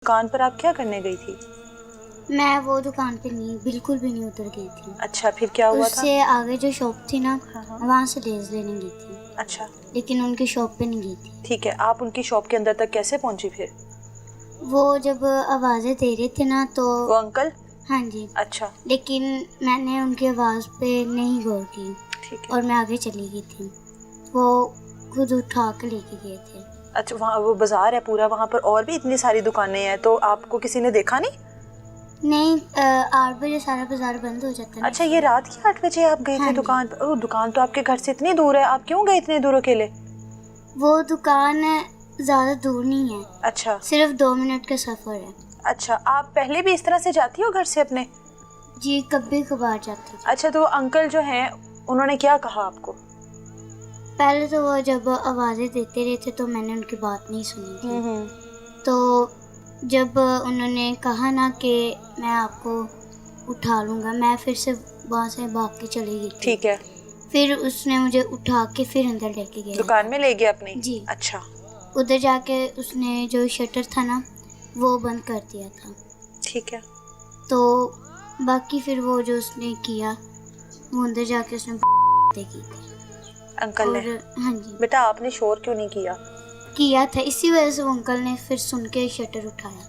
दुकान पर आप क्या करने गई थी? मैं वो दुकान पे नहीं, बिल्कुल भी नहीं उतर गई थी। अच्छा, फिर क्या हुआ था? उससे आगे जो शॉप थी ना, हाँ। वहाँ से लेज़ लेने गई थी, अच्छा, लेकिन उनकी शॉप पे नहीं गई थी। ठीक है। आप उनकी शॉप के अंदर तक कैसे पहुंची फिर? वो जब आवाज़ें दे रहे थे ना तो वो अंकल? हाँ जी, अच्छा, लेकिन मैंने उनकी आवाज़ पे नहीं गौर की ठीक है। और मैं आगे चली गई थी। वो खुद उठा के लेके गए थे। अच्छा, वहाँ वो बाजार है पूरा, वहाँ पर और भी इतनी सारी दुकानें हैं, तो आपको किसी ने देखा नहीं? नहीं, 8 बजे सारा बाजार बंद हो जाता है ना। अच्छा, ये रात के 8 बजे आप गए थे हाँ जी। दुकान पर? ओह, दुकान तो आपके घर से इतनी दूर है, आप क्यों गए इतने दूर अकेले? वो दुकान ज़्यादा दूर नहीं है, अच्छा सिर्फ 2 मिनट का सफ़र है। अच्छा, आप पहले भी इस तरह से जाती हो घर से अपने? जी, कभी कभार जाती थी। अच्छा, तो अंकल जो हैं उन्होंने क्या कहा आपको? पहले तो वो जब आवाज़ें देते रहे थे तो मैंने उनकी बात नहीं सुनी थी। तो जब उन्होंने कहा ना कि मैं आपको उठा लूँगा, मैं फिर से वहाँ से भाग के चली गई थी। ठीक है। फिर उसने मुझे उठा के फिर अंदर लेके गया दुकान था। में ले गया अपने? जी। अच्छा, उधर जाके उसने जो शटर था ना, वो बंद कर दिया था। ठीक है। तो बाकी फिर वो जो उसने किया, वो अंदर जाके उसने देखी थी। अंकल ने? और हाँ जी, बेटा आपने शोर क्यों नहीं किया? किया था, इसी वजह से वो अंकल ने फिर सुन के शटर उठाया।